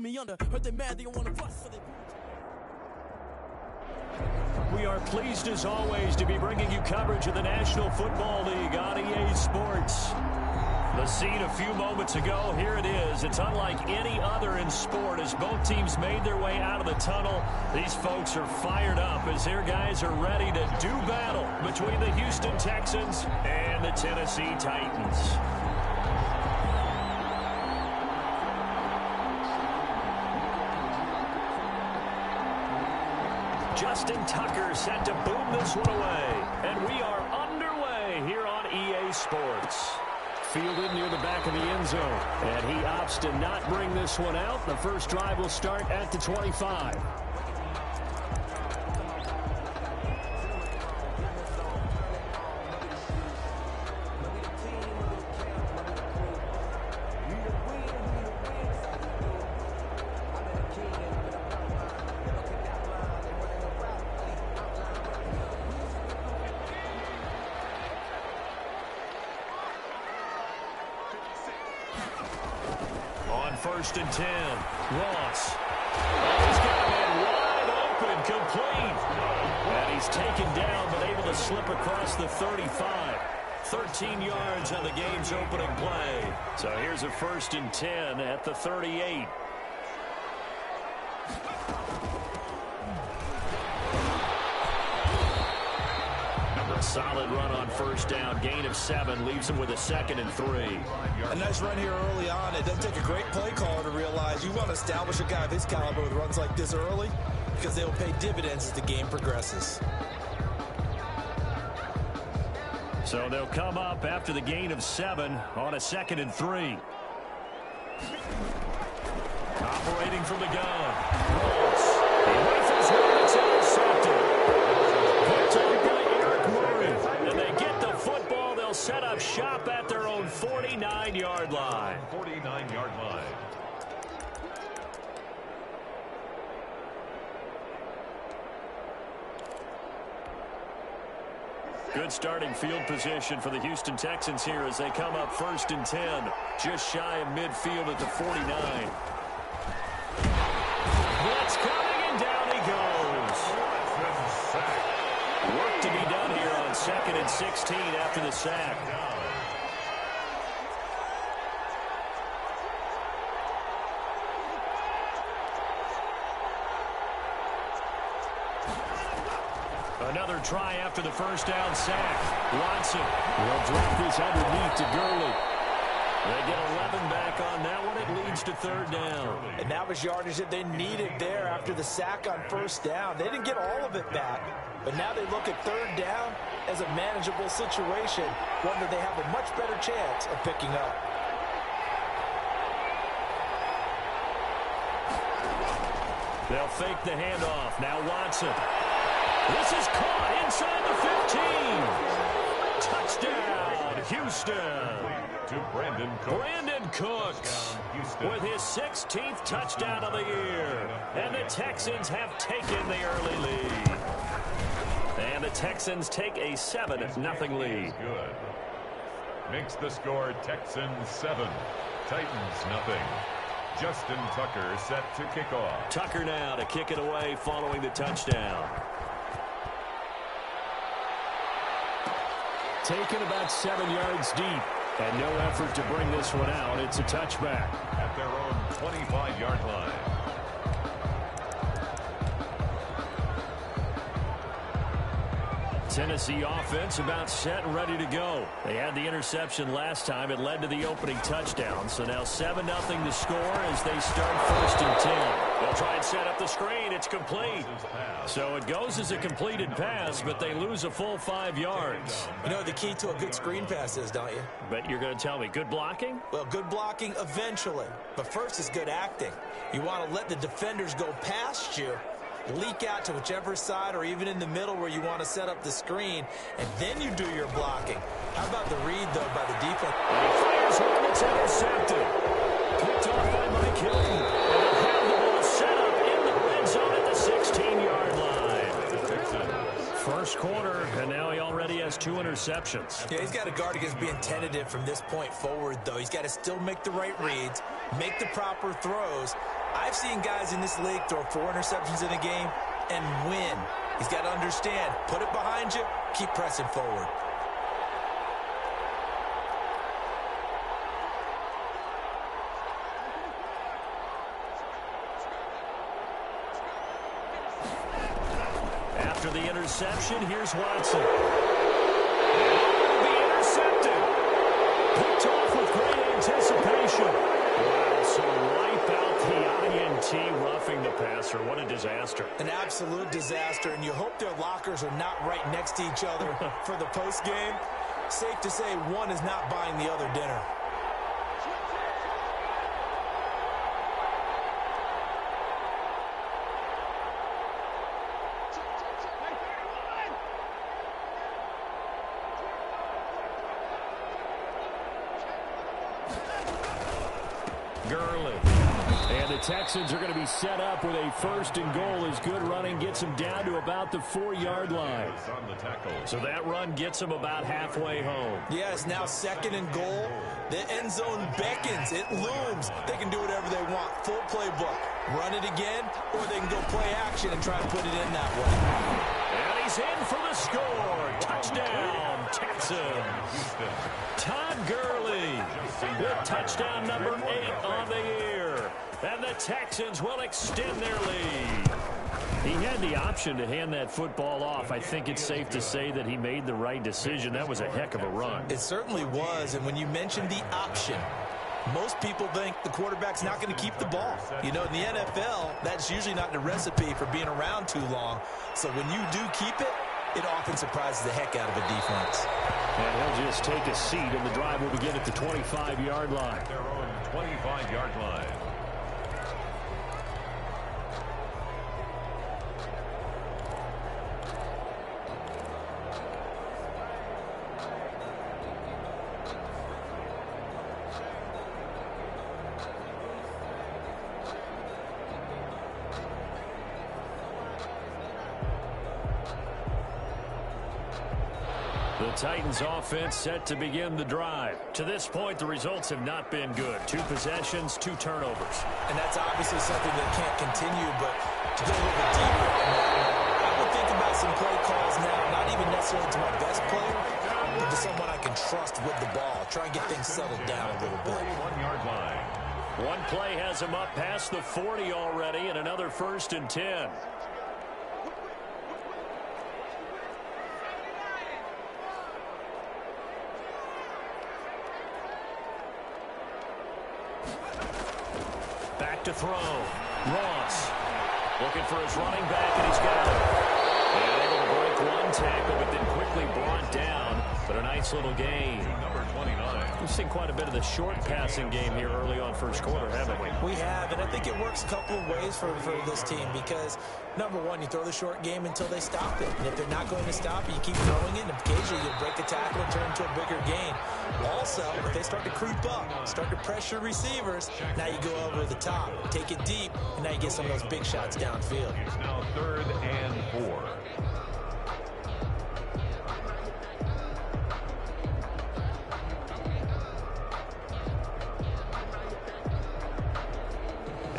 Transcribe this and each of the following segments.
We are pleased as always to be bringing you coverage of the National Football League on EA Sports. The scene a few moments ago, here it is. It's unlike any other in sport as both teams made their way out of the tunnel. These folks are fired up as their guys are ready to do battle between the Houston Texans and the Tennessee Titans. Justin Tucker set to boom this one away. And we are underway here on EA Sports. Fielded near the back of the end zone. And he opts to not bring this one out. The first drive will start at the 25. First and 10. Ross. He's got a man wide open, complete. And he's taken down, but able to slip across the 35. 13 yards on the game's opening play. So here's a first and 10 at the 38. A solid run on first down. Gain of 7 leaves him with a 2nd and 3. A nice run here early on. It doesn't take a great play caller to realize you want to establish a guy of his caliber with runs like this early because they will pay dividends as the game progresses. So they'll come up after the gain of 7 on a 2nd and 3. Operating from the gun. Ross. He rifles one. It's intercepted. And they get the football. They'll set up shop at their own 49-yard line. 49-yard line. Good starting field position for the Houston Texans here as they come up first and 10. Just shy of midfield at the 49. Blitz coming, and down he goes. Work to be done here on 2nd and 16 after the sack. Another try after the first down sack. Watson will drop this underneath to Gurley. They get 11 back on that one. It leads to 3rd down. And that was yardage that they needed there after the sack on first down. They didn't get all of it back, but now they look at 3rd down as a manageable situation, one that they have a much better chance of picking up. They'll fake the handoff. Now Watson. This is caught inside the 15. Touchdown, Houston. To Brandon Cooks. Brandon Cooks with his 16th touchdown of the year. And the Texans have taken the early lead. And the Texans take a 7-0 lead. Good. Makes the score Texans 7, Titans nothing. Justin Tucker set to kick off. Tucker now to kick it away following the touchdown. Taken about 7 yards deep. And no effort to bring this one out. It's a touchback. At their own 25-yard line. Tennessee offense about set and ready to go. They had the interception last time. It led to the opening touchdown. So now 7-0 to score as they start 1st and 10. They'll try and set up the screen. It's complete. So it goes as a completed pass, but they lose a full 5 yards. You know what the key to a good screen pass is, don't you? But you're going to tell me, good blocking? Well, good blocking eventually. But first is good acting. You want to let the defenders go past you, leak out to whichever side or even in the middle where you want to set up the screen, and then you do your blocking. How about the read, though, by the defense? And he fires one that's intercepted. Picked off by Mike Hilton. And they'll have the ball set up in the red zone at the 16-yard line. First quarter, and now he already has 2 interceptions. Yeah, he's got to guard against being tentative from this point forward, though. He's got to still make the right reads, make the proper throws, I've seen guys in this league throw 4 interceptions in a game and win. He's got to understand, put it behind you, keep pressing forward. After the interception, here's Watson. And be intercepted. Picked off with great anticipation. Wow, so wipe out the INT, roughing the passer. What a disaster. An absolute disaster, and you hope their lockers are not right next to each other for the postgame. Safe to say one is not buying the other dinner. Texans are going to be set up with a 1st and goal. As good running gets them down to about the 4-yard line. So that run gets them about halfway home. Yeah, it's now 2nd and goal. The end zone beckons. It looms. They can do whatever they want. Full playbook. Run it again, or they can go play action and try to put it in that way. And he's in for the score. Touchdown, Texans. Todd Gurley with touchdown number 8 on the year. And the Texans will extend their lead. He had the option to hand that football off. I think it's safe to say that he made the right decision. That was a heck of a run. It certainly was. And when you mentioned the option, most people think the quarterback's not going to keep the ball. You know, in the NFL, that's usually not the recipe for being around too long. So when you do keep it, it often surprises the heck out of a defense. And he'll just take a seat, and the drive will begin at the 25-yard line. Their own 25-yard line. The Titans offense set to begin the drive. To this point, the results have not been good. 2 possessions, 2 turnovers. And that's obviously something that can't continue, but to go a little bit deeper, I would think about some play calls now, not even necessarily to my best player, but to someone I can trust with the ball. Try and get things settled down a little bit. 41-yard line. One play has him up past the 40 already, and another 1st and 10. Back to throw. Ross looking for his running back, and he's got it. And able to break one tackle, but then quickly brought down. But a nice little gain. Number 29. We've seen quite a bit of the short passing game here early on first quarter, haven't we? We have, and I think it works a couple of ways for this team because, number one, you throw the short game until they stop it. And if they're not going to stop it, you keep throwing it, and occasionally you'll break a tackle and turn into a bigger gain. Also, if they start to creep up, start to pressure receivers, now you go over the top, take it deep, and now you get some of those big shots downfield. It's now 3rd and 4.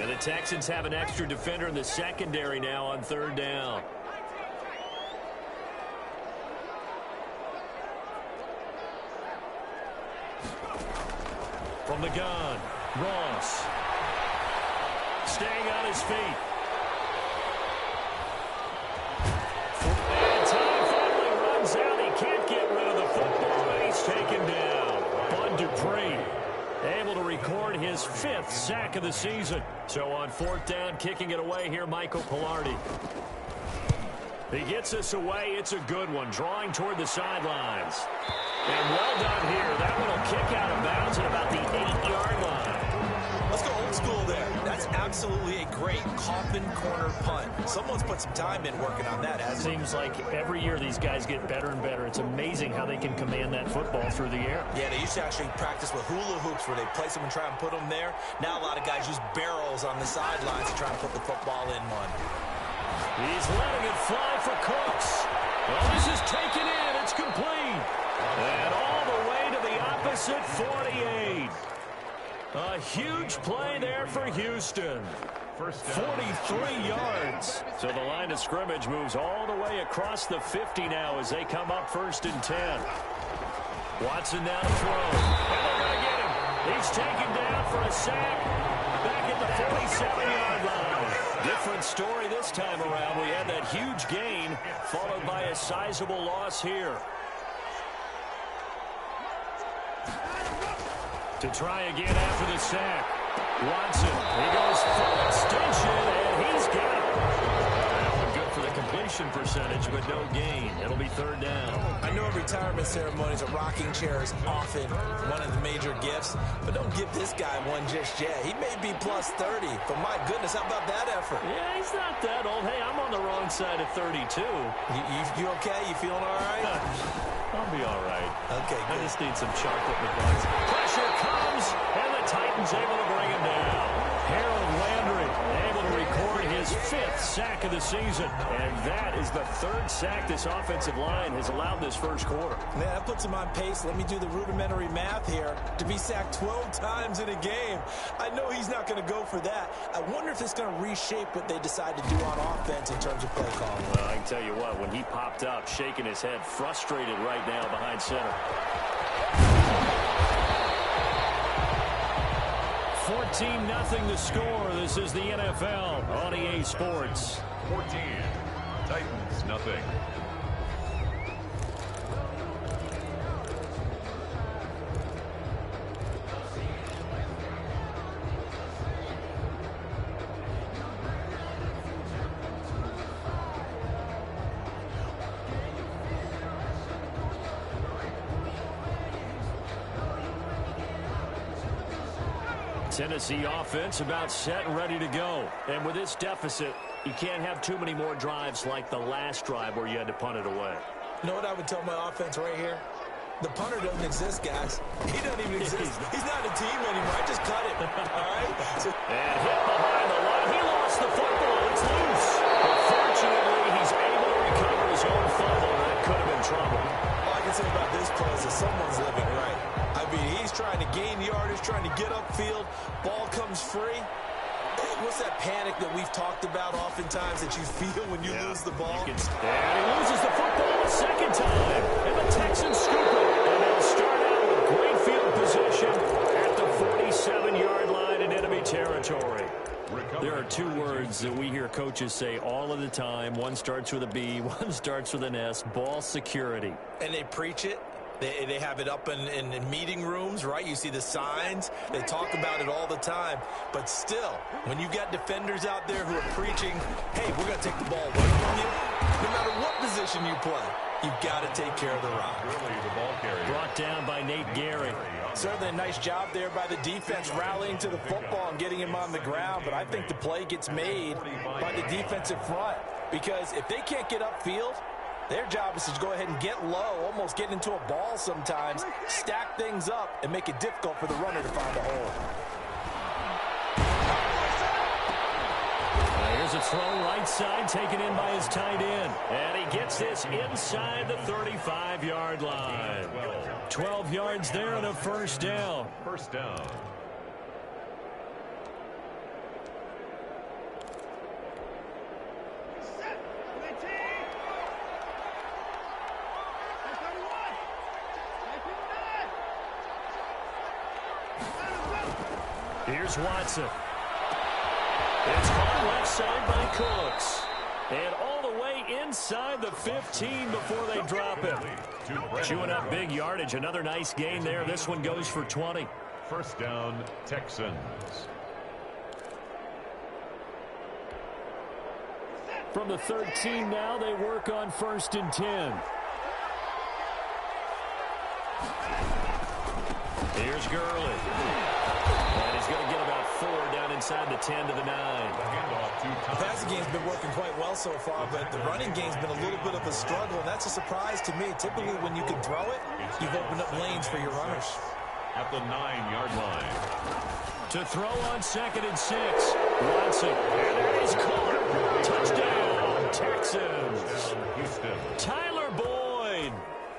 And the Texans have an extra defender in the secondary now on 3rd down. From the gun, Ross. Staying on his feet. And time finally runs out. He can't get rid of the football, and he's taken down. Bud Dupree able to record his 5th sack of the season. So on 4th down, kicking it away here, Michael Pilardi. He gets us away. It's a good one, drawing toward the sidelines. And well done here. That one will kick out of bounds at about the 8-yard line. Let's go old school there. That's absolutely a great coffin corner punt. Someone's put some time in working on that, hasn't it? Seems like every year these guys get better and better. It's amazing how they can command that football through the air. Yeah, they used to actually practice with hula hoops where they place them and try and put them there. Now a lot of guys use barrels on the sidelines to try and put the football in one. He's letting it fly for Cooks. Well, this is taken in. It's complete. And all the way to the opposite 48. A huge play there for Houston. 43 yards. So the line of scrimmage moves all the way across the 50 now as they come up 1st and 10. Watson down to throw. And they're going to get him. He's taken down for a sack back at the 47-yard line. Different story this time around. We had that huge gain followed by a sizable loss here. To try again after the sack. Watson, he goes full extension, and he's got it. That one good for the completion percentage, but no gain. It'll be 3rd down. I know at retirement ceremonies, a rocking chair is often one of the major gifts, but don't give this guy one just yet. He may be plus 30, but my goodness, how about that effort? Yeah, he's not that old. Hey, I'm on the wrong side of 32. You okay? You feeling all right? I'll be all right. Okay, good. I just need some chocolate in the box. Pressure comes, and the Titans able to bring him down. Harold Landry able to record his 5th sack of the season. And that is the 3rd sack this offensive line has allowed this first quarter. Man, that puts him on pace. Let me do the rudimentary math here. To be sacked 12 times in a game, I know he's not going to go for that. I wonder if it's going to reshape what they decide to do on offense in terms of play calling. Well, I can tell you what, when he popped up, shaking his head, frustrated right now behind center. 14-0 the score. This is the NFL on EA Sports. 14. Titans, nothing. Tennessee offense about set and ready to go. And with this deficit, you can't have too many more drives like the last drive where you had to punt it away. You know what I would tell my offense right here? The punter doesn't exist, guys. He doesn't even exist. He's not a team anymore. I just cut him. All right? And hit behind the line. He lost the football. It's loose. But fortunately, he's able to recover his own fumble. That could have been trouble. All I can say about this play is that someone's living right. I mean, he's trying to gain yardage, trying to get upfield. Ball comes free. What's that panic that we've talked about oftentimes that you feel when you lose the ball? And he loses the football a second time. And the Texans scoop it. And they'll start out with great field position at the 47-yard line in enemy territory. There are 2 words that we hear coaches say all of the time. One starts with a B, one starts with an S. Ball security. And they preach it. They have it up in meeting rooms, right? You see the signs. They talk about it all the time. But still, when you got defenders out there who are preaching, hey, we're going to take the ball away from you, no matter what position you play, you've got to take care of the rock. Brought down by Nate Gehrig. Certainly a nice job there by the defense rallying to the football and getting him on the ground. But I think the play gets made by the defensive front. Because if they can't get upfield, their job is to go ahead and get low, almost get into a ball sometimes, stack things up, and make it difficult for the runner to find a hole. Here's a throw right side, taken in by his tight end. And he gets this inside the 35-yard line. 12 yards there and a 1st down. 1st down. Here's Watson. It's caught left side by Cooks. And all the way inside the 15 before they drop him. Chewing up big yardage. Another nice gain there. This one goes for 20. 1st down, Texans. From the 13 now, they work on 1st and 10. Here's Gurley. And he's going to get about 4 down inside the 10 to the 9. The passing game's been working quite well so far, but the running game's been a little bit of a struggle, and that's a surprise to me. Typically, when you can throw it, you've opened up lanes for your runners. At the 9-yard line. To throw on 2nd and 6. Watson. And that is caught. Touchdown, Texans. Houston. Tyler Boyd.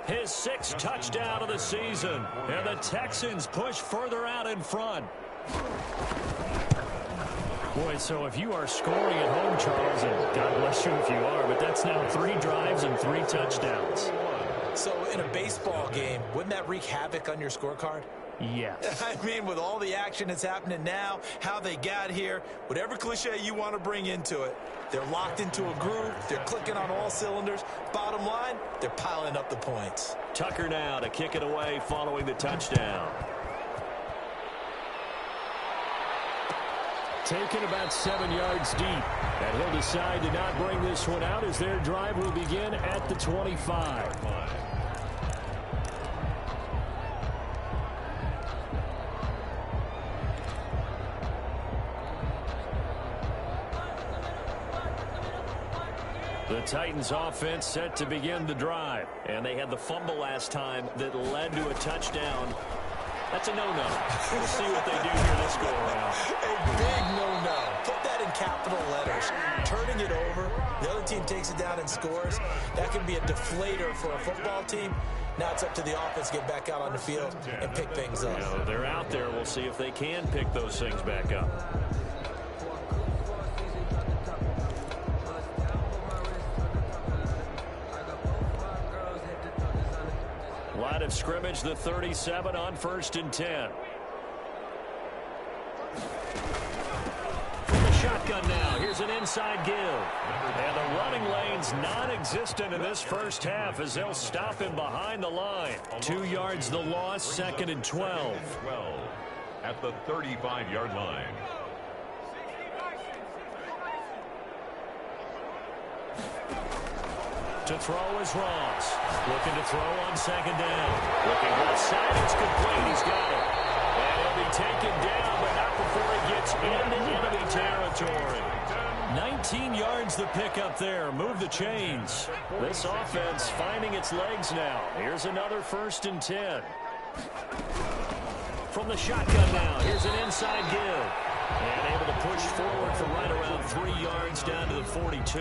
His 6th touchdown of the season. And the Texans push further out in front. Boy, so if you are scoring at home, Charles, and God bless you if you are, but that's now 3 drives and 3 touchdowns. So in a baseball game, wouldn't that wreak havoc on your scorecard? Yes. I mean, with all the action that's happening now, how they got here, whatever cliche you want to bring into it, they're locked into a groove, they're clicking on all cylinders. Bottom line, they're piling up the points. Tucker now to kick it away following the touchdown. Taken about 7 yards deep. And he'll decide to not bring this one out as their drive will begin at the 25. The Titans offense set to begin the drive. And they had the fumble last time that led to a touchdown. That's a no-no. We'll see what they do here this go-around. A big no-no. Put that in capital letters. Turning it over, the other team takes it down and scores. That can be a deflator for a football team. Now it's up to the offense to get back out on the field and pick things up. You know, they're out there. We'll see if they can pick those things back up. Line of scrimmage, the 37 on 1st and 10. From the shotgun now, here's an inside give. And the running lane's non-existent in this first half as they'll stop him behind the line. 2 yards the loss, 2nd and 12. 12 at the 35-yard line. To throw is Ross. Looking to throw on 2nd down. Looking left side, it's complete. He's got it. And he'll be taken down, but not before he gets into enemy territory. 19 yards the pickup there. Move the chains. This offense finding its legs now. Here's another 1st and 10. From the shotgun now, here's an inside give. And able to push forward for right around 3 yards down to the 42.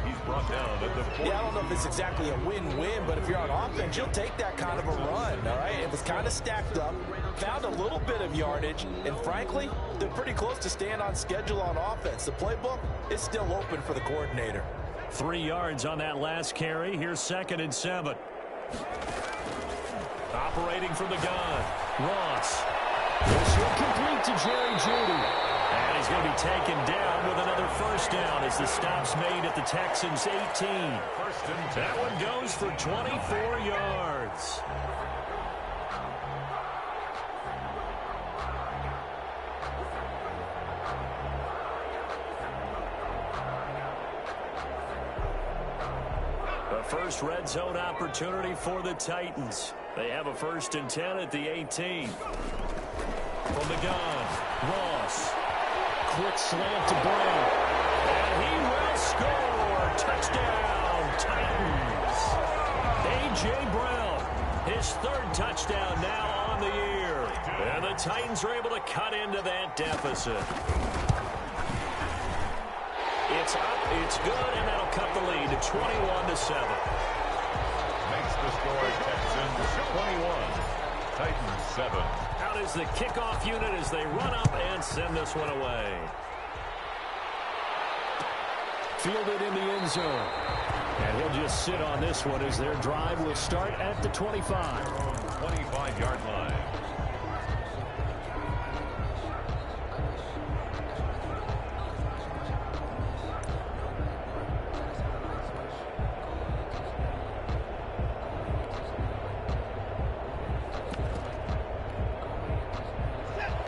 He's brought down at the 40. Yeah, I don't know if it's exactly a win-win, but if you're on offense, you'll take that kind of a run, all right? It was kind of stacked up, found a little bit of yardage, and frankly, they're pretty close to staying on schedule on offense. The playbook is still open for the coordinator. 3 yards on that last carry. Here's 2nd and 7. Operating from the gun, Ross. This will complete to Jerry Jeudy. And he's going to be taken down with another 1st down as the stop's made at the Texans' 18. 1st and 10. That one goes for 24 yards. The first red zone opportunity for the Titans. They have a 1st and 10 at the 18. From the gun, Ross. Quick slant to Brown. And he will score. Touchdown, Titans. A.J. Brown, his 3rd touchdown now on the year. And the Titans are able to cut into that deficit. It's up, it's good, and that'll cut the lead to 21-7. Makes the score Texans 21. Titans 7. Out is the kickoff unit as they run up and send this one away. Fielded in the end zone. And he'll just sit on this one as their drive will start at the 25. 25-yard line.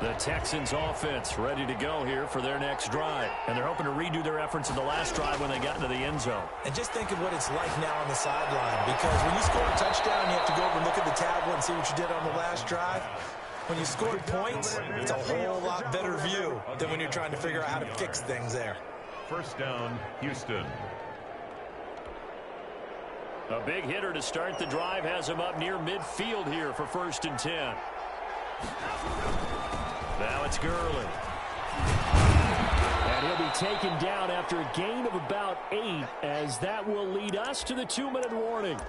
The Texans offense ready to go here for their next drive. And they're hoping to redo their efforts in the last drive when they got into the end zone. And just think of what it's like now on the sideline, because when you score a touchdown, you have to go over and look at the tablet and see what you did on the last drive. When you scored points, it's a whole lot better view than when you're trying to figure out how to fix things there. 1st down, Houston. A big hitter to start the drive has him up near midfield here for 1st and 10. Now it's Gurley. And he'll be taken down after a gain of about 8, as that will lead us to the 2-minute warning.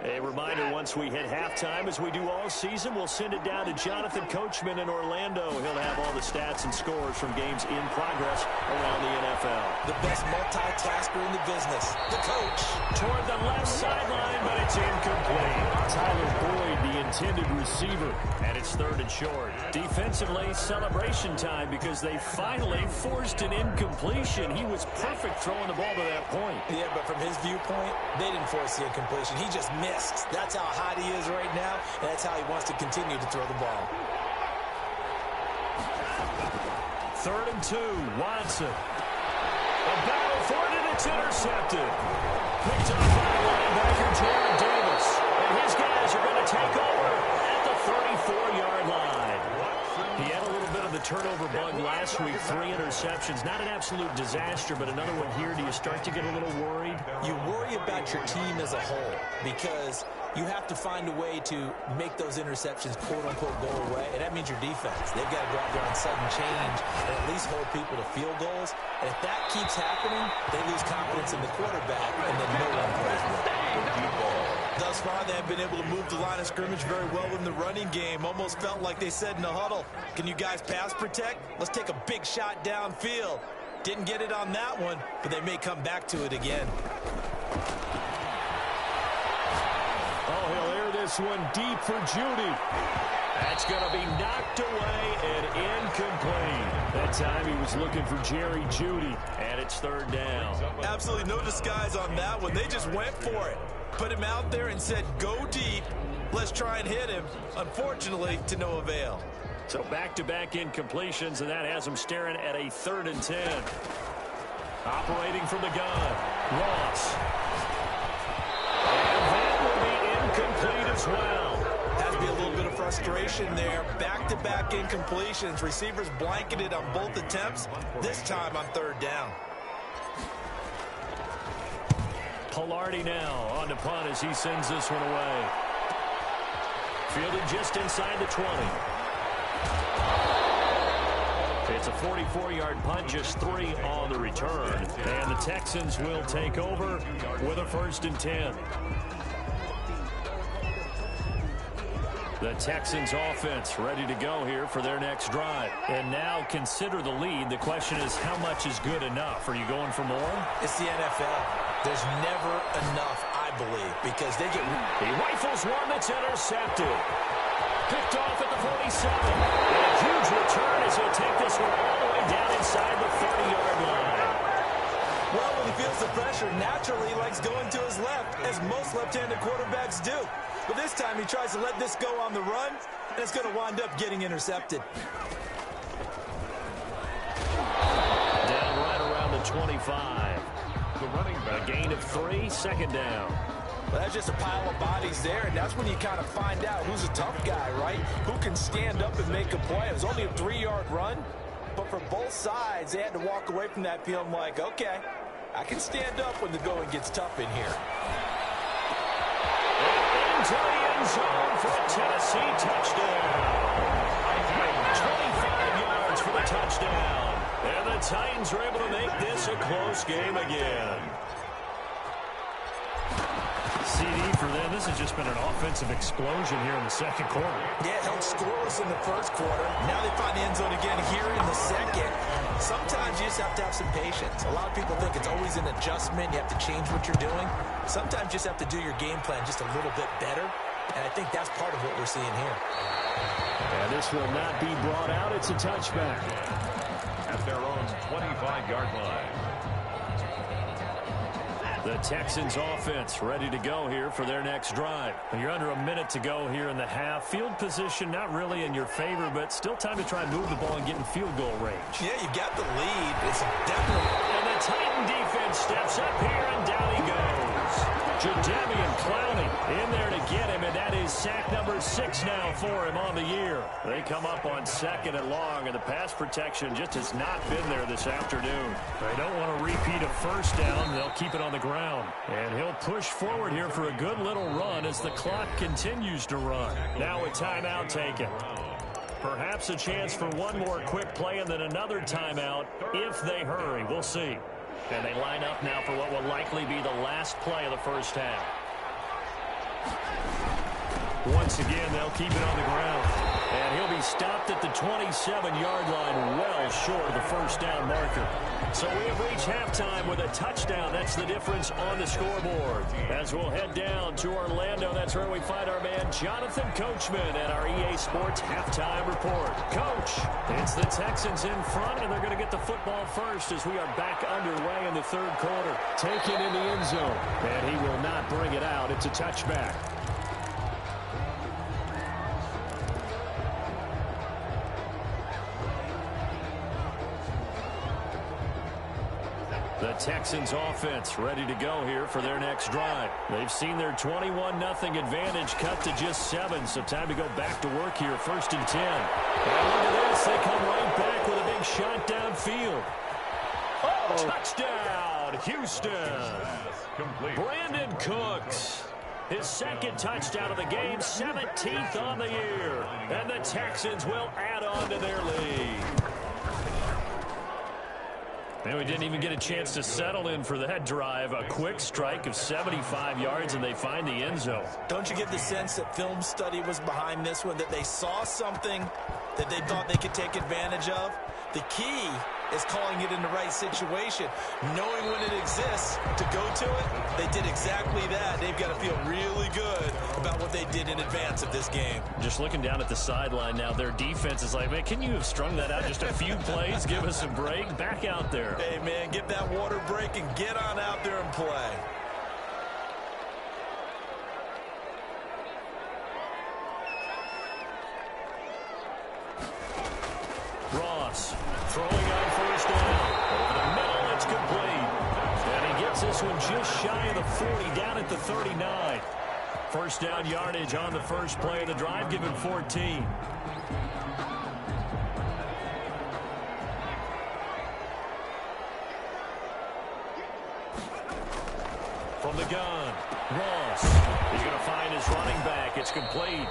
A reminder, once we hit halftime, as we do all season, we'll send it down to Jonathan Coachman in Orlando. He'll have all the stats and scores from games in progress around the NFL. The best multitasker in the business, the coach. Toward the left sideline, but it's incomplete. Tyler Boyd, the intended receiver, and it's 3rd and short. Defensively, celebration time because they finally forced an incompletion. He was perfect throwing the ball to that point. Yeah, but from his viewpoint, they didn't force the incompletion. He just missed. That's how hot he is right now, and that's how he wants to continue to throw the ball. 3rd and 2, Watson. A battle for it, and it's intercepted. Picked off by linebacker Jared Davis. And his guys are going to take over at the 34-yard line. He had a little bit of the turnover bug last week, 3 interceptions. Not an absolute disaster, but another one here. Do you start to get a little worried? You worry about your team as a whole because you have to find a way to make those interceptions, quote-unquote, go away, and that means your defense. They've got to go out there on sudden change and at least hold people to field goals. And if that keeps happening, they lose confidence in the quarterback, and then no one plays with it. Thus far, they have been able to move the line of scrimmage very well in the running game. Almost felt like they said in the huddle, can you guys pass protect? Let's take a big shot downfield. Didn't get it on that one, but they may come back to it again. Oh, he'll air this one deep for Judy. That's going to be knocked away and incomplete. That time he was looking for Jerry Judy, and it's 3rd down. Absolutely no disguise on that one. They just went for it. Put him out there and said, go deep. Let's try and hit him. Unfortunately, to no avail. So back-to-back incompletions, and that has him staring at a 3rd and 10. Operating from the gun, Ross. And that will be incomplete as well. Has to be a little bit of frustration there. Back-to-back incompletions. Receivers blanketed on both attempts. This time on 3rd down. Pilardi now on the punt as he sends this one away. Fielded just inside the 20. It's a 44-yard punt, just 3 on the return. And the Texans will take over with a 1st and 10. The Texans offense ready to go here for their next drive. And now consider the lead. The question is, how much is good enough? Are you going for more? It's the NFL. There's never enough, I believe, because they get... He rifles one that's intercepted. Picked off at the 47. And a huge return as he'll take this one all the way down inside the 30-yard line. Well, when he feels the pressure, naturally he likes going to his left, as most left-handed quarterbacks do. But this time he tries to let this go on the run, and it's going to wind up getting intercepted. Down right around the 25. The running back. A gain of 3, 2nd down. Well, that's just a pile of bodies there, and that's when you kind of find out who's a tough guy, right? Who can stand up and make a play. It was only a 3-yard run, but for both sides, they had to walk away from that field like, okay, I can stand up when the going gets tough in here. Into the end zone for a Tennessee touchdown. 25 yards for the touchdown. And the Titans are able to make this a close game again. CD for them. This has just been an offensive explosion here in the 2nd quarter. Yeah, held scoreless in the 1st quarter. Now they find the end zone again here in the 2nd. Sometimes you just have to have some patience. A lot of people think it's always an adjustment. You have to change what you're doing. Sometimes you just have to do your game plan just a little bit better. And I think that's part of what we're seeing here. And this will not be brought out. It's a touchback. At their own 25-yard line. The Texans offense ready to go here for their next drive. You're under a minute to go here in the half. Field position not really in your favor, but still time to try and move the ball and get in field goal range. Yeah, you got the lead. It's definitely... And the Titan defense steps up here, and down he goes. Jadeveon Clowney in there to get him, and that is sack number 6 now for him on the year. They come up on 2nd and long, and the pass protection just has not been there this afternoon. They don't want to repeat a 1st down. They'll keep it on the ground. And he'll push forward here for a good little run as the clock continues to run. Now a timeout taken. Perhaps a chance for one more quick play and then another timeout if they hurry. We'll see. And they line up now for what will likely be the last play of the 1st half. Once again, they'll keep it on the ground. And he'll be stopped at the 27-yard line, well short of the first down marker. So we have reached halftime with a touchdown. That's the difference on the scoreboard. As we'll head down to Orlando, that's where we find our man Jonathan Coachman at our EA Sports Halftime Report. Coach, it's the Texans in front, and they're going to get the football first as we are back underway in the third quarter. Taken in the end zone, and he will not bring it out. It's a touchback. The Texans offense ready to go here for their next drive. They've seen their 21-0 advantage cut to just 7, so time to go back to work here, 1st and 10. And look at this, they come right back with a big shot downfield. Touchdown, Houston. Brandon Cooks. His second touchdown of the game, 17th on the year. And the Texans will add on to their lead. And we didn't even get a chance to settle in for that drive. A quick strike of 75 yards, and they find the end zone. Don't you get the sense that film study was behind this one, that they saw something that they thought they could take advantage of? The key is calling it in the right situation, knowing when it exists to go to it. They did exactly that. They've got to feel really good about what they did in advance of this game. Just looking down at the sideline now, their defense is like, man, can you have strung that out just a few plays? Give us a break. Back out there. Hey, man, get that water break and get on out there and play. Ross throwing on first down. Over the middle, it's complete. And he gets this one just shy of the 40, down at the 39. First down yardage on the first play of the drive, given 14. From the gun, Ross. He's going to find his running back. It's complete.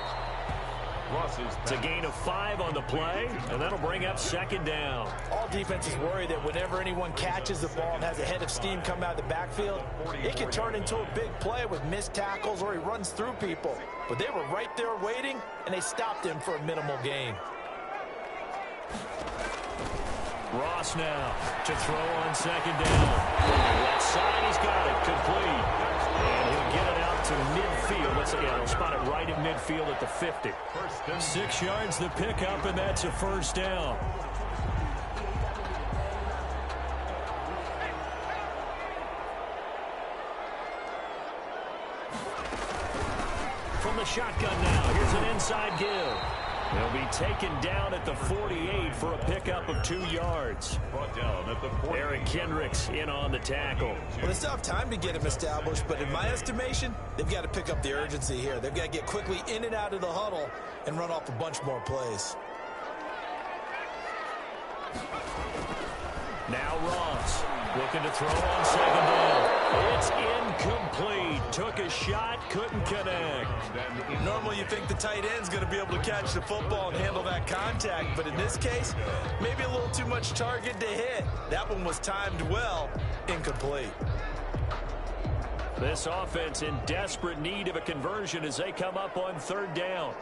It's a gain of 5 on the play, and that'll bring up second down. All defenses worry that whenever anyone catches the ball and has a head of steam come out of the backfield, it can turn into a big play with missed tackles or he runs through people. But they were right there waiting, and they stopped him for a minimal gain. Ross now to throw on second down. Left side, he's got it, complete. And he'll get it out to midfield. Let's see, he'll spot it right in midfield at the 50. 6 yards the pickup, and that's a first down. From the shotgun now, here's an inside give. They'll be taken down at the 48 for a pickup of 2 yards. Brought down at the 48. Eric Kendricks in on the tackle. Well, they still have time to get him established, but in my estimation, they've got to pick up the urgency here. They've got to get quickly in and out of the huddle and run off a bunch more plays. Now Ross looking to throw on second down. It's incomplete. Took a shot, couldn't connect. Normally you think the tight end's going to be able to catch the football and handle that contact, but in this case, maybe a little too much target to hit. That one was timed well, incomplete. This offense in desperate need of a conversion as they come up on third down.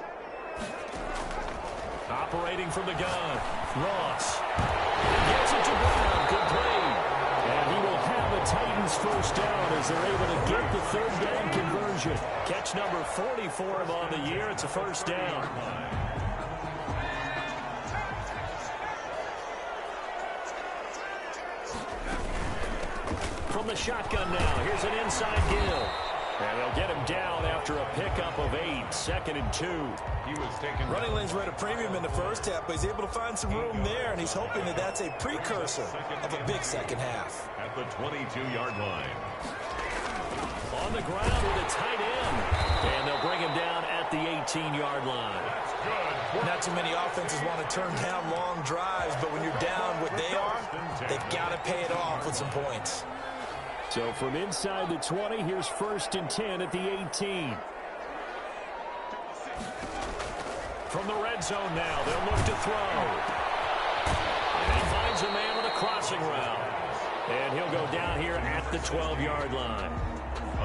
Operating from the gun, Ross gets it to Brown, complete. And he will have the Titans first down as they're able to get the third down conversion. Catch number 40 for him on the year. It's a first down. From the shotgun now, here's an inside give. And they'll get him down after a pickup of 8, 2nd and 2. He was taken. Running lanes were at a premium in the first half, but he's able to find some room there, and he's hoping that that's a precursor of a big second half. At the 22-yard line. On the ground with a tight end. And they'll bring him down at the 18-yard line. Not too many offenses want to turn down long drives, but when you're down what they are, they've got to pay it off with some points. So from inside the 20, here's 1st and 10 at the 18. From the red zone now, they'll look to throw. And he finds a man with a crossing route. And he'll go down here at the 12-yard line.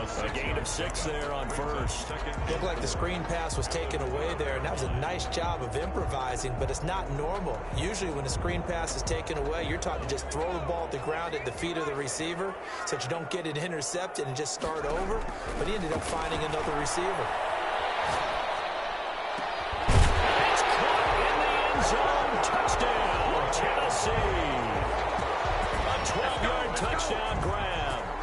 A gain of 6 there on first. Looked like the screen pass was taken away there, and that was a nice job of improvising, but it's not normal. Usually when a screen pass is taken away, you're taught to just throw the ball at the ground at the feet of the receiver so that you don't get it intercepted and just start over, but he ended up finding another receiver. It's caught in the end zone. Touchdown, Tennessee. A 12-yard touchdown grab.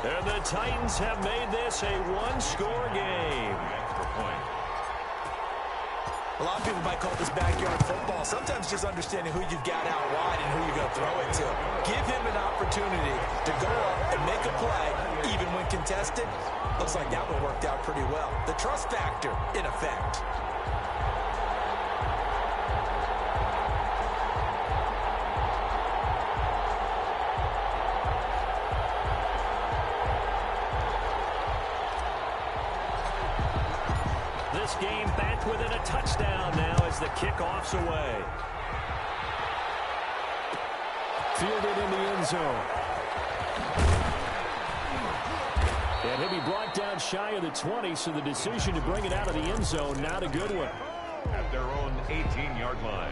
And the Titans have made this a one-score game. A lot of people might call this backyard football. Sometimes just understanding who you've got out wide and who you're going to throw it to. Give him an opportunity to go up and make a play, even when contested. Looks like that one worked out pretty well. The trust factor, in effect. This game back within a touchdown now as the kickoff's away. Fielded in the end zone. And he'll be brought down shy of the 20, so the decision to bring it out of the end zone, not a good one. At their own 18-yard line.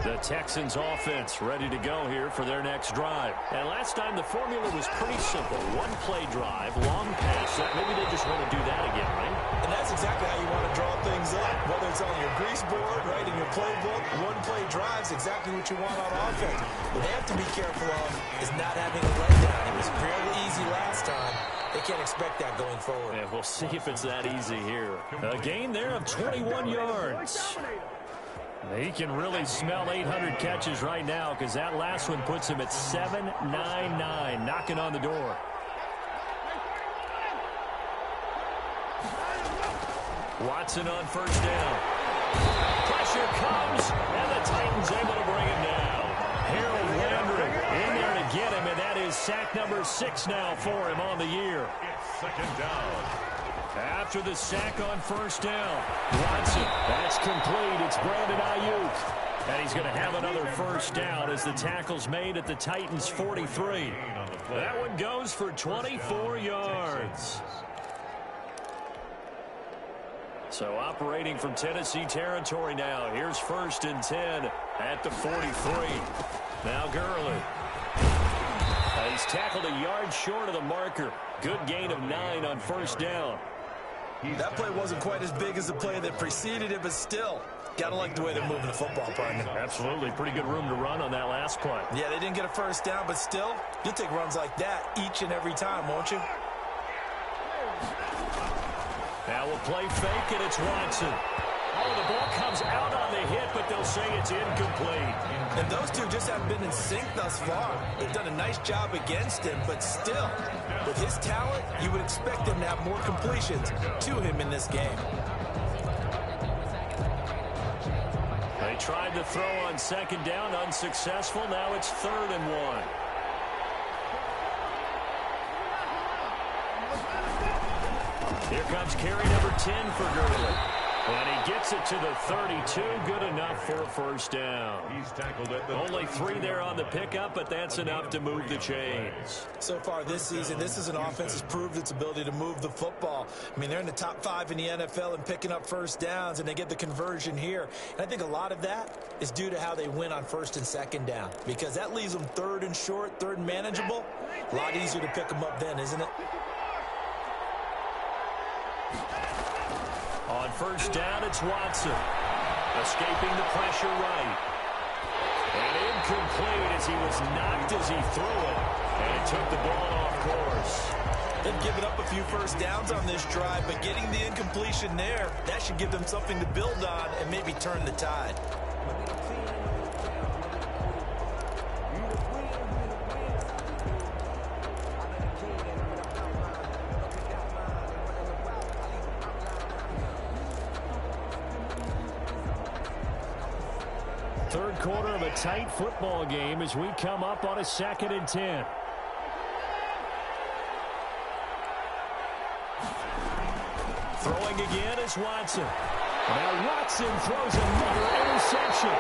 The Texans offense ready to go here for their next drive. And last time the formula was pretty simple. One-play drive, long pass. Maybe they just want to do that again, right? And that's exactly how you want to draw things up. Whether it's on your grease board, right, in your playbook, one-play drive's exactly what you want on offense. What they have to be careful of is not having a letdown. It was fairly easy last time. They can't expect that going forward. Yeah, we'll see if it's that easy here. A gain there of 21 yards. He can really smell 800 catches right now because that last one puts him at 799, knocking on the door. Watson on first down. Pressure comes, and the Titans able to bring him down. Harold Landry in there to get him, and that is sack number 6 now for him on the year. It's second down. After the sack on first down, Watson, that's complete. It's Brandon Ayuk. And he's going to have another first down as the tackle's made at the Titans' 43. That one goes for 24 yards. So operating from Tennessee territory now. Here's 1st and 10 at the 43. Now Gurley. He's tackled a yard short of the marker. Good gain of 9 on first down. That play wasn't quite as big as the play that preceded it, but still, gotta like the way they're moving the football, partner. Absolutely. Pretty good room to run on that last play. Yeah, they didn't get a first down, but still, you'll take runs like that each and every time, won't you? Now we'll play fake, and it's Watson. Oh, the ball comes out on the hit, but they'll say it's incomplete. And those two just haven't been in sync thus far. They've done a nice job against him, but still, with his talent, you would expect him to have more completions to him in this game. They tried to throw on second down, unsuccessful. Now it's 3rd and 1. Here comes carry number 10 for Gurley. And he gets it to the 32. Good enough for a first down. He's tackled at the Only 3 there on the pickup, but that's enough to move the chains. So far this season, this is an offense that's proved its ability to move the football. I mean, they're in the top 5 in the NFL and picking up first downs, and they get the conversion here. And I think a lot of that is due to how they win on 1st and 2nd down, because that leaves them 3rd and short, 3rd and manageable. A lot easier to pick them up then, isn't it? On first down, it's Watson. Escaping the pressure right. And incomplete as he was knocked as he threw it. And he took the ball off course. They've given up a few first downs on this drive, but getting the incompletion there, that should give them something to build on and maybe turn the tide. Third quarter of a tight football game as we come up on a 2nd and 10. Throwing again is Watson. Now Watson throws another interception.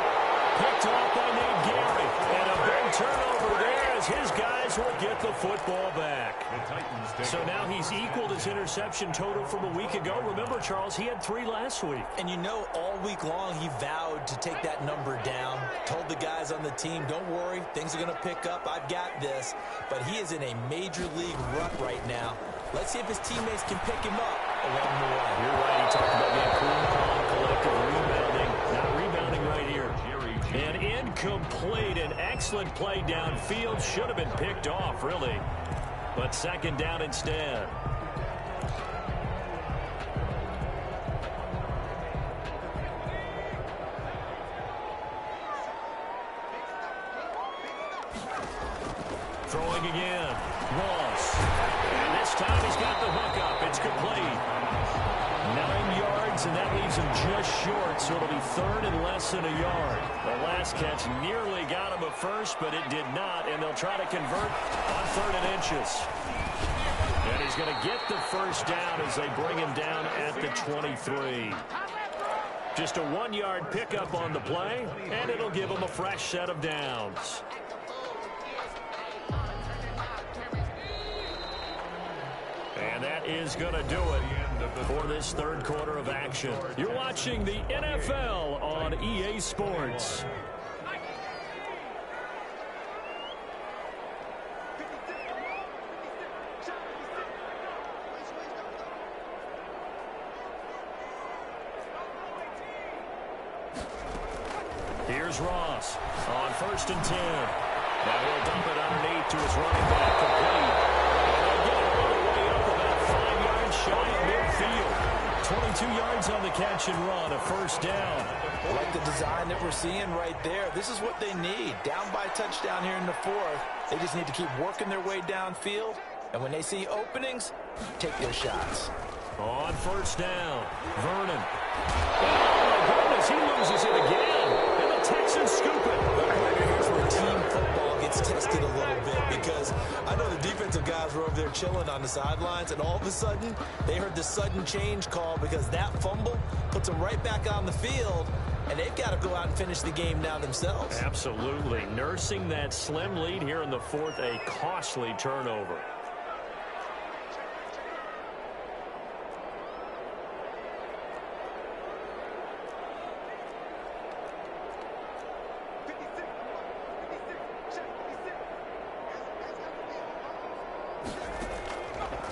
Picked off by Nate Gary. And a big turnover there as his guys will get the football back. So now he's equaled his interception total from a week ago. Remember, Charles, he had 3 last week. And you know, all week long he vowed to take that number down. Told the guys on the team, don't worry, things are going to pick up. I've got this. But he is in a major league rut right now. Let's see if his teammates can pick him up along the way. You're right. He talked about being cool, calm, collective rebounding. Not rebounding right here. And incomplete. An excellent play downfield. Should have been picked off, really. But second down instead. Throwing again. Ross. And this time he's got the hook up. It's complete. 9 yards, and that leaves him just short, so it'll be third and less than a yard. The last catch nearly got him a first, but it did not, and they'll try to convert on 3rd and inches. And he's going to get the first down as they bring him down at the 23. Just a 1-yard pickup on the play, and it'll give him a fresh set of downs. And that is going to do it for this third quarter of action. You're watching the NFL on EA Sports. Here's Ross on 1st and 10. Now he'll dump it underneath to his running back, complete. Shy of midfield. 22 yards on the catch and run, a first down. I like the design that we're seeing right there. This is what they need. Down by touchdown here in the 4th. They just need to keep working their way downfield. And when they see openings, take their shots. On 1st down, Vernon. Oh, my goodness, he loses it again. And the Texans scoop it. Here's where team football gets tested a little bit, because I know the defensive guys were over there chilling on the sidelines, and all of a sudden they heard the sudden change call because that fumble puts them right back on the field, and they've got to go out and finish the game now themselves. Absolutely. Nursing that slim lead here in the 4th, a costly turnover.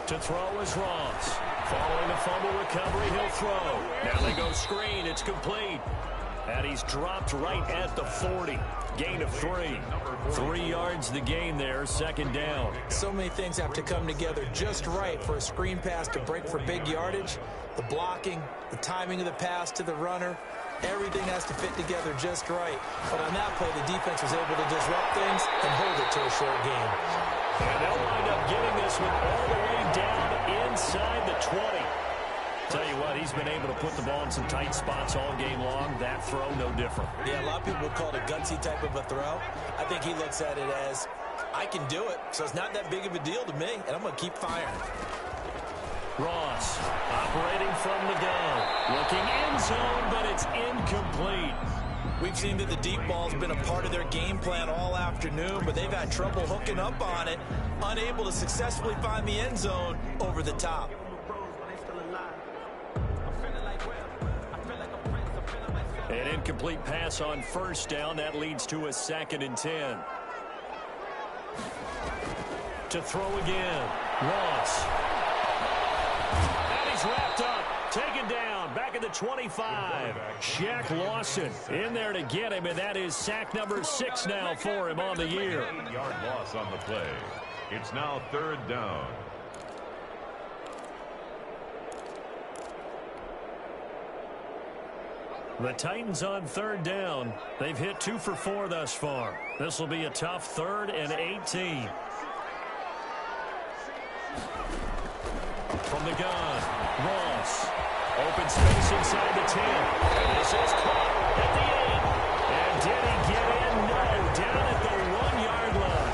To throw is Ross. Following a fumble recovery, he'll throw. Now they go screen. It's complete. And he's dropped right at the 40. Gain of 3. 3 yards the gain there, second down. So many things have to come together just right for a screen pass to break for big yardage. The blocking, the timing of the pass to the runner, everything has to fit together just right. But on that play, the defense was able to disrupt things and hold it to a short game. And they'll wind up getting this one all the way down inside the 20. Tell you what, he's been able to put the ball in some tight spots all game long. That throw, no different. Yeah, a lot of people would call it a gutsy type of a throw. I think he looks at it as, I can do it, so it's not that big of a deal to me, and I'm going to keep firing. Ross operating from the gun. Looking end zone, but it's incomplete. We've seen that the deep ball's been a part of their game plan all afternoon, but they've had trouble hooking up on it, unable to successfully find the end zone over the top. An incomplete pass on 1st down. That leads to a 2nd and 10. To throw again. Ross. And he's wrapped up. Taken down. Back at the 25. Shaq Lawson in there to get him, and that is sack number 6 now for him on the year. 8-yard loss on the play. It's now 3rd down. The Titans on 3rd down. They've hit 2 for 4 thus far. This will be a tough 3rd and 18. From the gun, Ross. Open space inside the 10. And this is caught at the 8. And did he get in? No. Down at the 1-yard line.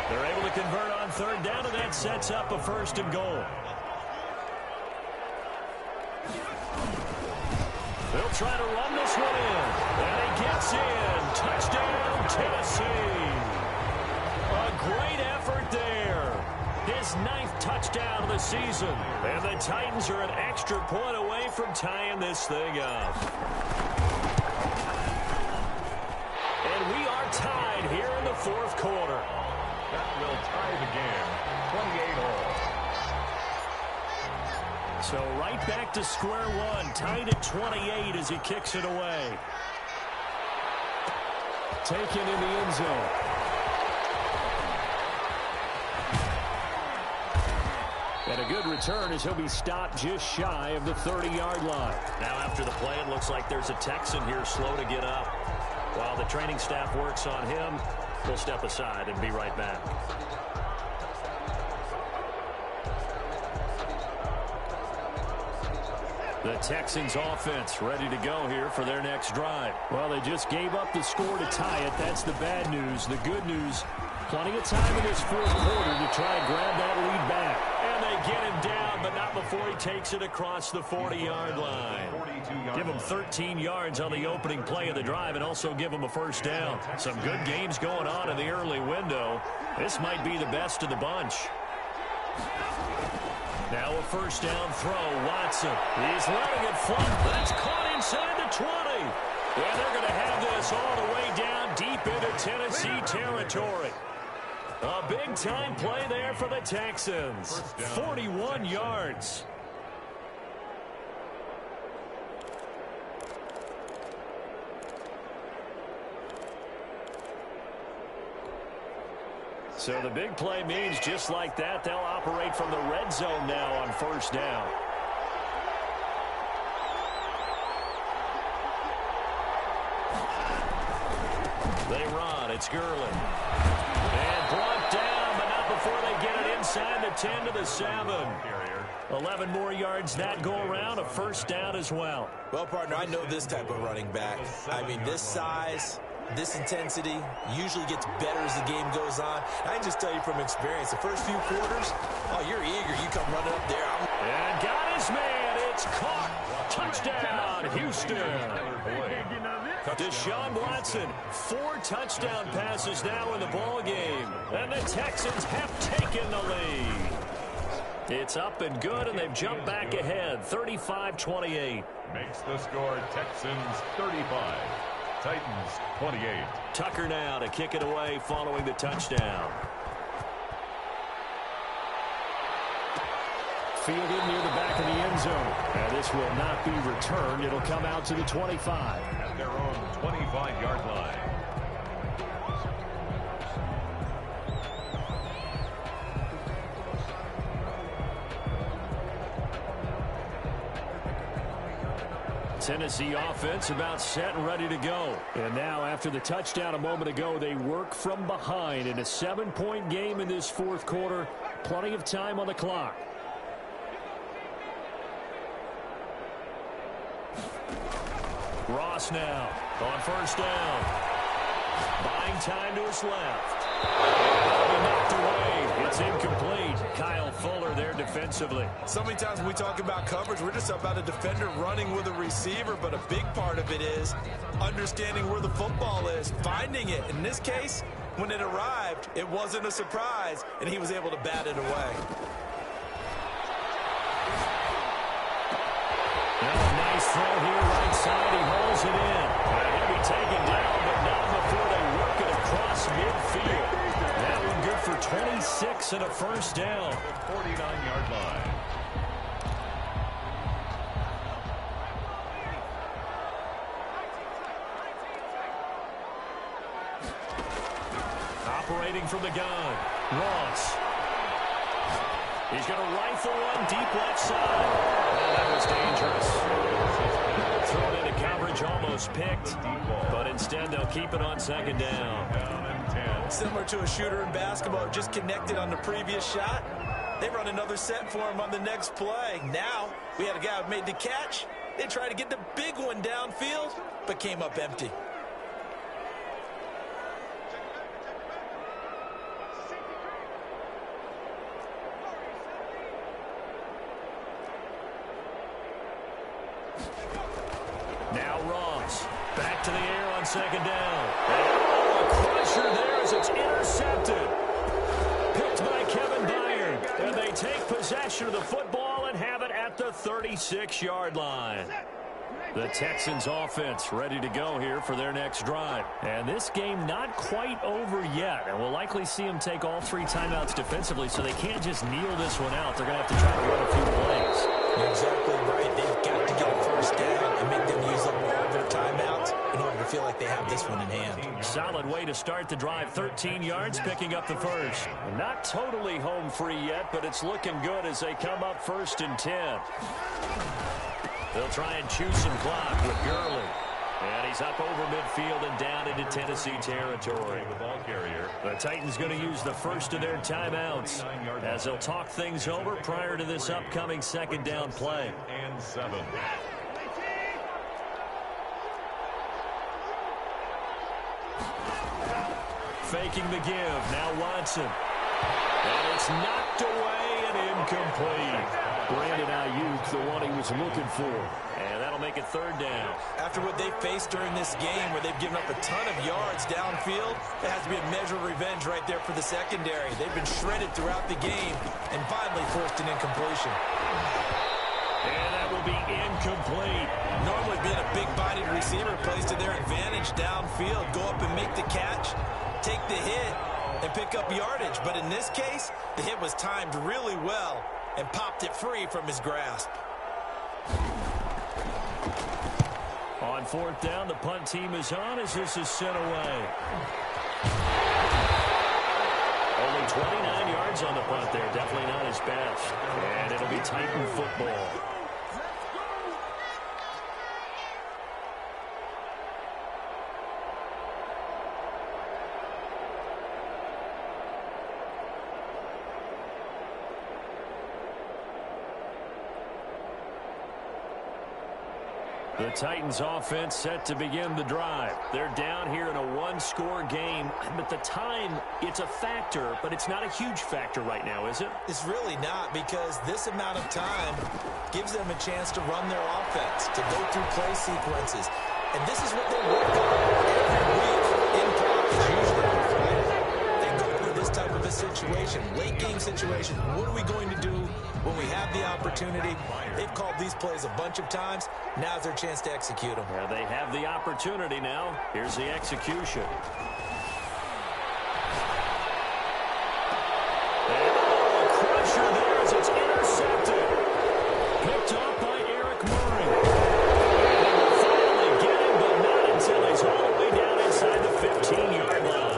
They're able to convert on 3rd down, and that sets up a 1st and goal. They'll try to run this one in. And he gets in. Touchdown, Tennessee. A great effort there. His 9th touchdown of the season. And the Titans are an extra point away from tying this thing up. And we are tied here in the 4th quarter. That will tie the game, 28 all. So right back to square one, tied at 28 as he kicks it away. Taken in the end zone. And a good return as he'll be stopped just shy of the 30-yard line. Now after the play, it looks like there's a Texan here slow to get up. While the training staff works on him, we'll step aside and be right back. The Texans offense ready to go here for their next drive. Well, they just gave up the score to tie it. That's the bad news. The good news, plenty of time in this 4th quarter to try and grab that lead back. And they get him down, but not before he takes it across the 40-yard line. Give him 13 yards on the opening play of the drive and also give him a first down. Some good games going on in the early window. This might be the best of the bunch. Now a first down throw. Watson. He's letting it fly. That's caught inside the 20. And they're going to have this all the way down deep into Tennessee territory. A big-time play there for the Texans. 41 yards. So the big play means just like that, they'll operate from the red zone now on first down. They run. It's Gurley. And brought down, but not before they get it inside the 10 to the 7. 11 more yards that go around, a first down as well. Well, partner, I know this type of running back. I mean, this size, this intensity usually gets better as the game goes on. I can just tell you from experience, the first few quarters, oh, you're eager. You come running up there. And got his man. It's caught. Touchdown, Houston. Deshaun Watson, 4 touchdown passes now in the ball game. And the Texans have taken the lead. It's up and good, and they've jumped back ahead, 35-28. Makes the score Texans 35. Titans 28. Tucker now to kick it away following the touchdown. Fielded near the back of the end zone. And this will not be returned. It'll come out to the 25. At their own 25-yard line. Tennessee offense about set and ready to go. And now after the touchdown a moment ago, they work from behind in a 7-point game in this 4th quarter. Plenty of time on the clock. Ross now on first down. Buying time to his left. Knocked away. It's incomplete. Kyle Fuller there defensively. So many times when we talk about coverage, we're just about a defender running with a receiver, but a big part of it is understanding where the football is, finding it. In this case, when it arrived, it wasn't a surprise, and he was able to bat it away. Nice throw here right side. He holds it in. He'll be taken down, but not before they work it across midfield. That one good for 26 and a first down. 49-yard line. Operating from the gun, Ross. He's going to rifle one deep left side. Oh, that was dangerous. Thrown into coverage, almost picked, but instead they'll keep it on second down. Similar to a shooter in basketball, just connected on the previous shot. They run another set for him on the next play. Now, we had a guy who made the catch. They tried to get the big one downfield, but came up empty. Now Ross. Back to the air on second down. Oh, a crusher there as it's intercepted. Picked by Kevin Byard. And they take possession of the football and have it at the 36-yard line. The Texans offense ready to go here for their next drive. And this game not quite over yet. And we'll likely see them take all 3 timeouts defensively, so they can't just kneel this one out. They're going to have to try to run a few plays. You're exactly right. They've got to get a first down and make them use up all their timeouts in order to feel like they have this one in hand. Solid way to start the drive. 13 yards, picking up the first. Not totally home free yet, but it's looking good as they come up 1st and 10. They'll try and chew some clock with Gurley. And he's up over midfield and down into Tennessee territory. The ball carrier. The Titans going to use the first of their timeouts as they'll talk things over prior to this upcoming second down play. And 7. Faking the give. Now Watson. And it's knocked away and incomplete. Brandon Ayuk, the one he was looking for. And that'll make it 3rd down. After what they faced during this game where they've given up a ton of yards downfield, there has to be a measure of revenge right there for the secondary. They've been shredded throughout the game and finally forced an incompletion. And that will be incomplete. Normally being a big-bodied receiver plays to their advantage downfield. Go up and make the catch, take the hit, and pick up yardage. But in this case, the hit was timed really well and popped it free from his grasp. On 4th down, the punt team is on as this is sent away. Only 29 yards on the punt there. Definitely not his best. And it'll be Titan football. The Titans offense set to begin the drive. They're down here in a 1-score game, but the time, it's a factor, but it's not a huge factor right now, is it? It's really not, because this amount of time gives them a chance to run their offense, to go through play sequences. And this is what they work on every week in practice. Usually on Friday, they go through this type of a situation, late game situation. What are we going to do when we have the opportunity? They've called these plays a bunch of times. Now's their chance to execute them. Yeah, they have the opportunity now. Here's the execution. And a crusher there as it's intercepted. Picked off by Eric Murray. And they will finally get him, but not until he's all the way down inside the 15-yard line.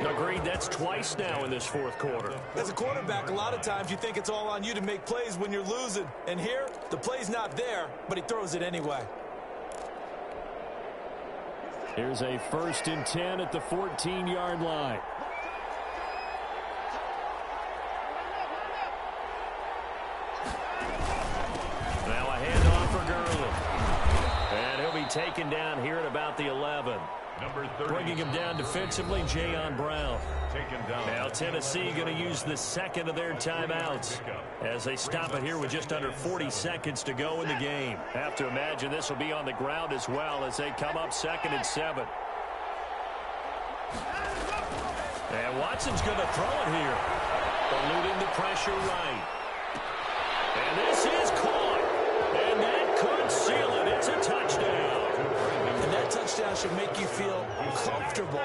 Agreed, that's twice now in this 4th quarter. As a quarterback, a lot of times you think it's all on you to make plays when you're losing. And here, the play's not there, but he throws it anyway. Here's a 1st and 10 at the 14-yard line. Now a handoff for Gurley. And he'll be taken down here at about the 11. Number 30. Bringing him down defensively, Jayon Brown. Taken down. Now Tennessee going to use the 2nd of their timeouts as they stop it here with just under 40 seconds to go in the game. Have to imagine this will be on the ground as well as they come up 2nd and 7. And Watson's going to throw it here. Eluding the pressure right. And this is caught. And that could seal it. It's a touchdown. And that touchdown should make you feel comfortable.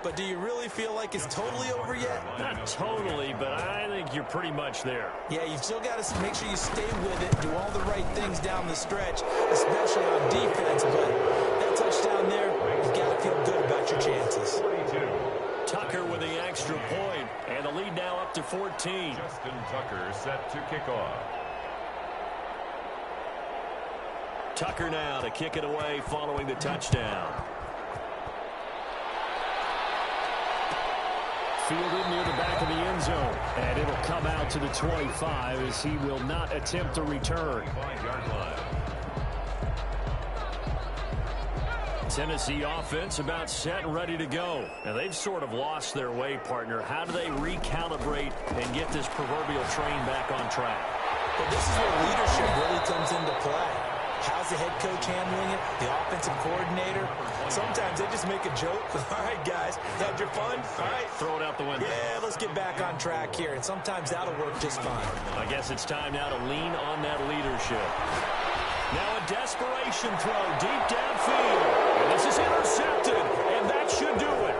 But do you really feel like it's totally over yet? Not totally, but I think you're pretty much there. Yeah, you've still got to make sure you stay with it, do all the right things down the stretch, especially on defense. But that touchdown there, you've got to feel good about your chances. 42. Tucker with the extra point, and the lead now up to 14. Justin Tucker set to kick off. Tucker now to kick it away following the touchdown. Fielded near the back of the end zone, and it'll come out to the 25 as he will not attempt a return. 5-yard line. Tennessee offense about set and ready to go. Now they've sort of lost their way, partner. How do they recalibrate and get this proverbial train back on track? Well, this is where leadership really comes into play. How's the head coach handling it? The offensive coordinator? Sometimes they just make a joke. All right, guys, had your fun? All right. Throw it out the window. Yeah, let's get back on track here, and sometimes that'll work just fine. I guess it's time now to lean on that leadership. Now a desperation throw deep downfield. And this is intercepted, and that should do it.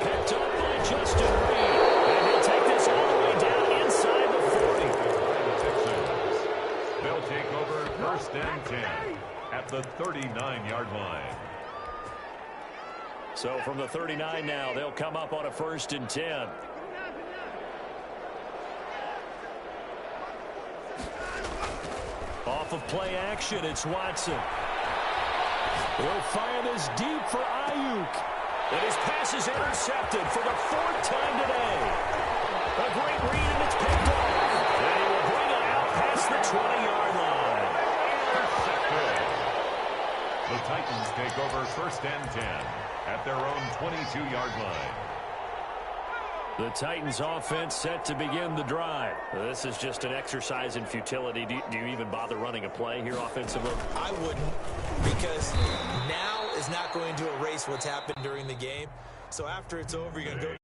Picked up by Justin Reed. And he'll take this all the way down inside the 40. They'll take over 1st and 10 at the 39-yard line. So from the 39 now, they'll come up on a 1st and 10. Off of play action, it's Watson. He'll fire this deep for Ayuk. And his pass is intercepted for the 4th time today. A great read, and it's picked off. And he will bring it out past the 20-yard line. Intercepted. The Titans take over 1st and 10 at their own 22-yard line. The Titans offense set to begin the drive. This is just an exercise in futility. Do you even bother running a play here offensively? I wouldn't, because now is not going to erase what's happened during the game. So after it's over, you're going to go